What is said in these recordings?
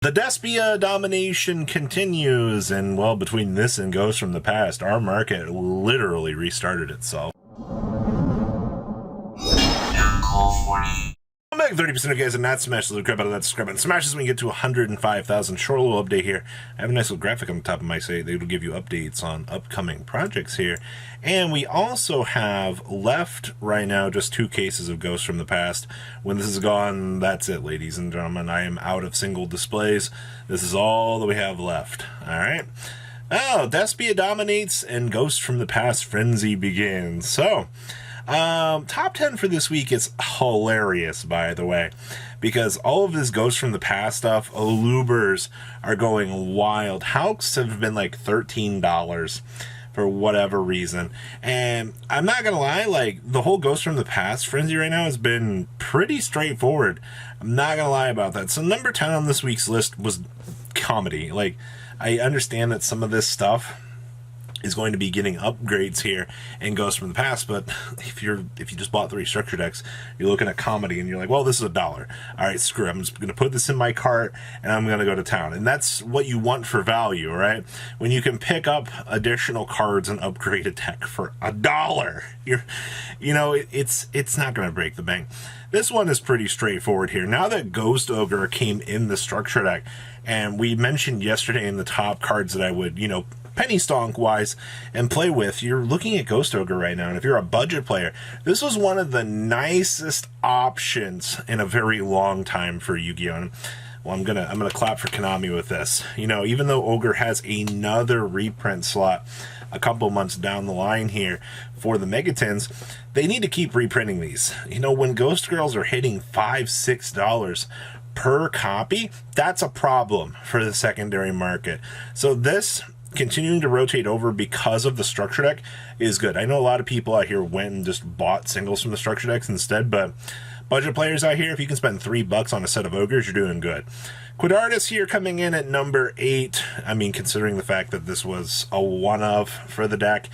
The Despia domination continues, and well, between this and Ghosts from the Past, our market literally restarted itself. I'm back 30% of guys and not smash the crap out of that subscribe button. Smashes when you get to 105,000. Short little update here. I have a nice little graphic on the top of my site that will give you updates on upcoming projects here. And we also have left right now just 2 cases of Ghosts from the Past. When this is gone, that's it, ladies and gentlemen. I am out of single displays. This is all that we have left. Alright. Oh, Despia dominates and Ghosts from the Past frenzy begins. So, top 10 for this week is hilarious, by the way, because all of this Ghosts from the Past stuff, Olubers are going wild. Houks have been like $13 for whatever reason, and I'm not gonna lie, like, the whole Ghosts from the Past frenzy right now has been pretty straightforward. I'm not gonna lie about that. So number 10 on this week's list was comedy. Like, I understand that some of this stuff is going to be getting upgrades here in Ghosts from the Past, but if you just bought 3 structure decks, you're looking at comedy and you're like, well, this is $1. All right, screw it. I'm just going to put this in my cart and I'm going to go to town. And that's what you want for value, right? When you can pick up additional cards and upgrade a deck for $1, it's not going to break the bank. This one is pretty straightforward here. Now that Ghost Ogre came in the structure deck, and we mentioned yesterday in the top cards that I would, penny stonk wise and play with, you're looking at Ghost Ogre right now, and if you're a budget player, this was one of the nicest options in a very long time for Yu-Gi-Oh! Well, I'm gonna clap for Konami with this. Even though Ogre has another reprint slot a couple months down the line here for the Megatins, they need to keep reprinting these. When Ghost Girls are hitting $5-6 per copy, that's a problem for the secondary market. So this continuing to rotate over because of the structure deck is good. I know a lot of people out here went and just bought singles from the structure decks instead, but budget players out here, if you can spend $3 on a set of Ogres, you're doing good. Quidardus here coming in at number 8. I mean, considering the fact that this was a one-of for the deck,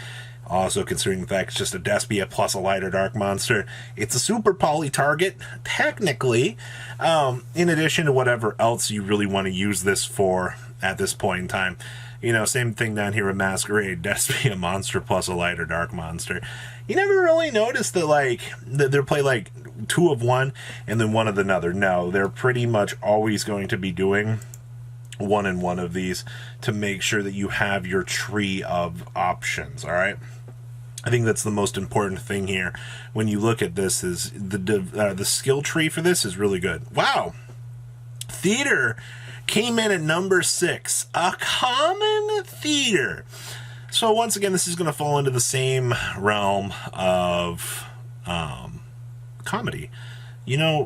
also considering the fact it's just a Despia plus a lighter dark monster, it's a super poly target, technically, in addition to whatever else you really want to use this for at this point in time. Same thing down here with Masquerade, Despia monster plus a lighter dark monster. You never really noticed that, they're play 2 of one and then 1 of another. No, they're pretty much always going to be doing 1 and 1 of these to make sure that you have your tree of options, alright? I think that's the most important thing here when you look at this is the skill tree for this is really good. Wow! Theater came in at number 6. A common theater. So once again, this is going to fall into the same realm of comedy.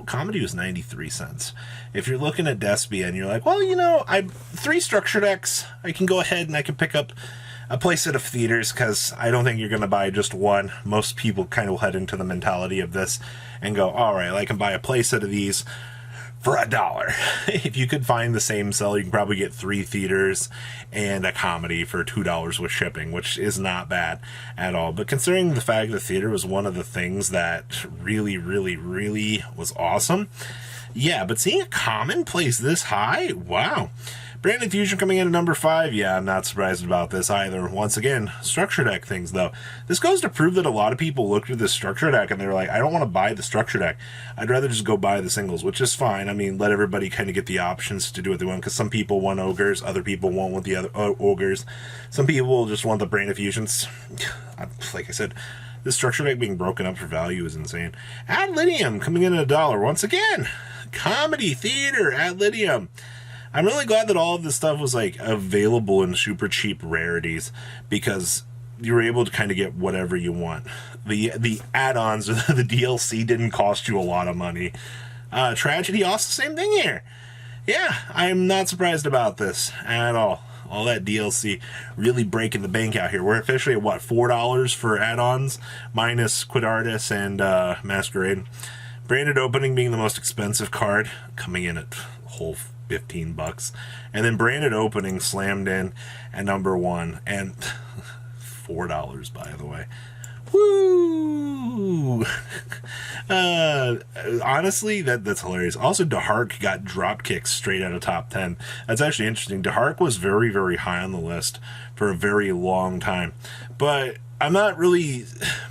Comedy was 93 cents. If you're looking at Despia and you're like, well, I 3 structure decks, I can go ahead and I can pick up a playset of theaters because I don't think you're going to buy just one. Most people kind of will head into the mentality of this and go, all right, I can buy a playset of these for $1. If you could find the same sell, you can probably get 3 theaters and a comedy for $2 with shipping, which is not bad at all. But considering the fact that theater was one of the things that really, really, really was awesome, yeah, but seeing a common place this high, wow. Branded Fusion coming in at number 5. Yeah, I'm not surprised about this either. Once again, structure deck things, though. This goes to prove that a lot of people looked at this structure deck and they're like, I don't want to buy the structure deck. I'd rather just go buy the singles, which is fine. I mean, let everybody kind of get the options to do what they want, because some people want Ogres, other people won't want the other Ogres. Some people just want the Branded Fusions. Like I said, this structure deck being broken up for value is insane. Ad Lidium coming in at $1. Once again, comedy, theater, Ad Lidium. I'm really glad that all of this stuff was available in super cheap rarities, because you were able to kind of get whatever you want. The add-ons or the DLC didn't cost you a lot of money. Tragedy, also same thing here. Yeah, I'm not surprised about this at all. All that DLC really breaking the bank out here. We're officially at, what, $4 for add-ons, minus Quidardus and Masquerade. Branded Opening being the most expensive card, coming in at whole $15, and then Branded Opening slammed in at number 1, and $4, by the way. Woo! Honestly, that's hilarious. Also, DeHark got drop kicks straight out of top 10. That's actually interesting. DeHark was very, very high on the list for a very long time. But I'm not really,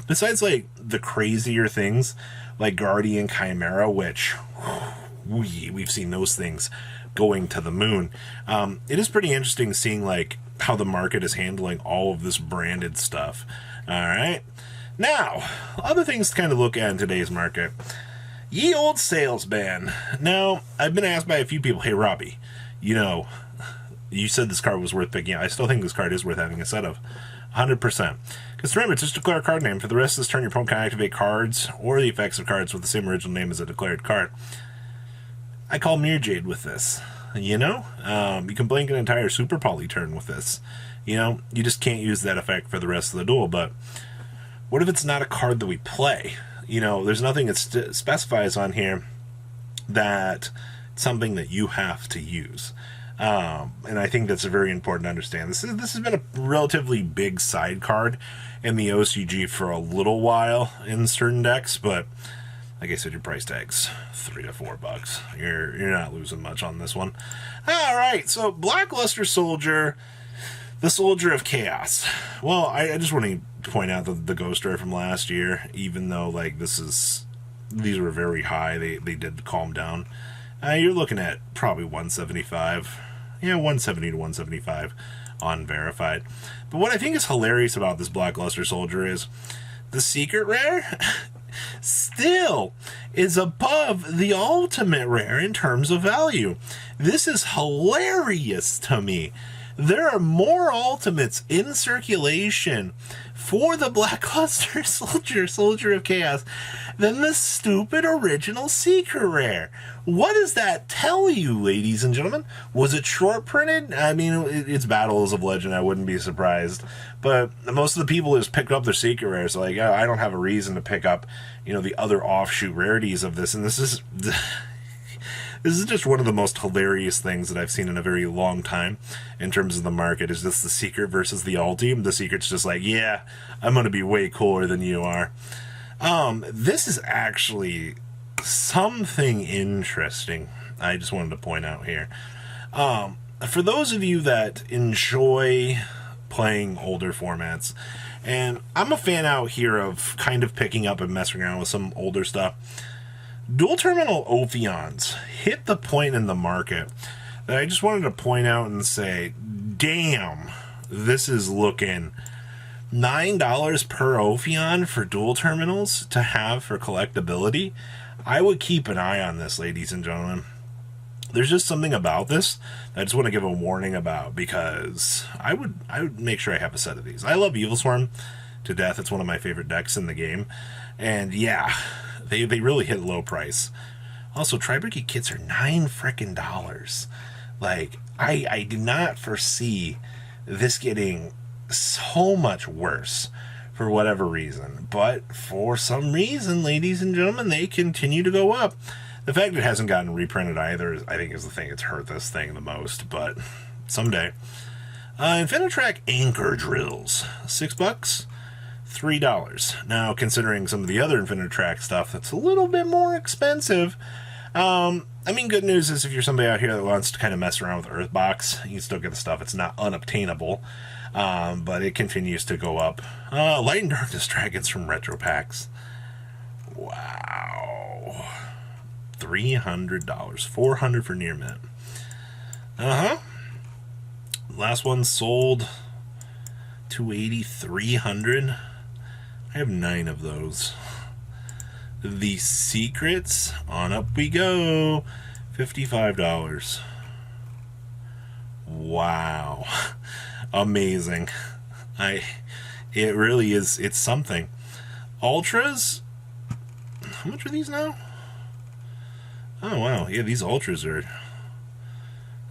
besides like the crazier things like Guardian Chimera, which we've seen those things going to the moon. It is pretty interesting seeing like how the market is handling all of this branded stuff. All right. Now, other things to kind of look at in today's market. Ye old sales ban. Now, I've been asked by a few people, hey, Robbie, you said this card was worth picking up. I still think this card is worth having a set of. 100%. Because remember, it's just declare a card name. For the rest of this turn, your opponent can activate cards or the effects of cards with the same original name as a declared card. I call Mirror Jade with this. You can blink an entire Super Poly turn with this. You just can't use that effect for the rest of the duel, but what if it's not a card that we play? There's nothing that specifies on here that it's something that you have to use. And I think that's very important to understand. This has been a relatively big side card in the OCG for a little while in certain decks, but like I said, your price tag's $3 to $4. You're not losing much on this one. All right, so Blackluster Soldier, the Soldier of Chaos. Well, I just want to point out the Ghost Rare from last year, even though like these were very high, they did calm down. You're looking at probably 175. 170 to 175 unverified. But what I think is hilarious about this Blackluster Soldier is the secret rare still is above the ultimate rare in terms of value. This is hilarious to me. There are more ultimates in circulation for the Blackluster Soldier of Chaos, than the stupid original secret rare. What does that tell you, ladies and gentlemen? Was it short printed? I mean, it's Battles of Legend. I wouldn't be surprised. But most of the people who just picked up their secret rares are like, oh, I don't have a reason to pick up, the other offshoot rarities of this. And this is just one of the most hilarious things that I've seen in a very long time in terms of the market. Is this the secret versus the ulti? The secret's just like, yeah, I'm going to be way cooler than you are. This is actually something interesting I just wanted to point out here. For those of you that enjoy playing older formats, and I'm a fan out here of kind of picking up and messing around with some older stuff, Dual Terminal Ophions hit the point in the market that I just wanted to point out and say, damn, this is looking $9 per Ophion for dual terminals to have for collectability. I would keep an eye on this, ladies and gentlemen. There's just something about this that I just want to give a warning about, because I would make sure I have a set of these. I love Evil Swarm to death. It's one of my favorite decks in the game. And yeah, they really hit low price. Also, Tribricky kits are $9 Like, I did not foresee this getting so much worse for whatever reason, but for some reason, ladies and gentlemen, they continue to go up. The fact it hasn't gotten reprinted either, I think, is the thing that's hurt this thing the most, but someday. Infinitrack Anchor Drills, $6, $3. Now, considering some of the other Infinitrack stuff that's a little bit more expensive, good news is if you're somebody out here that wants to kind of mess around with Earthbox, you can still get the stuff. It's not unobtainable, but it continues to go up. Light and Darkness Dragons from Retro Packs. Wow. $300. $400 for near mint. Last one sold $280, $300. I have 9 of those. The Secrets, on up we go. $55. Wow. Amazing. It really is, it's something. Ultras, how much are these now? Oh wow, yeah, these Ultras are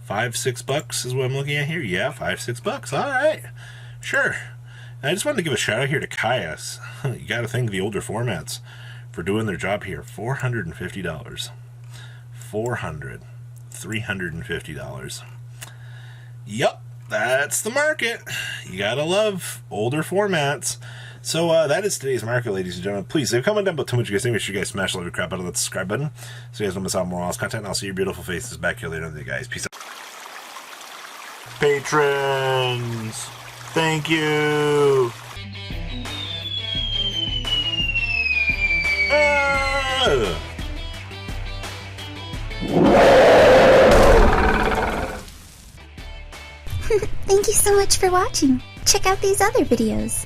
$5-6 is what I'm looking at here. Yeah, $5-6. Alright. Sure. I just wanted to give a shout out here to Kaias. You gotta thank the older formats for doing their job here. $450. $350. Yup, that's the market. You gotta love older formats. So that is today's market, ladies and gentlemen. Please, leave a comment down below. Tell me what you guys think. Make sure you guys smash the crap out of that subscribe button so you guys don't miss out on more awesome content. And I'll see your beautiful faces back here later on the day, guys. Peace out. Patrons, thank you. Thank you so much for watching. Check out these other videos.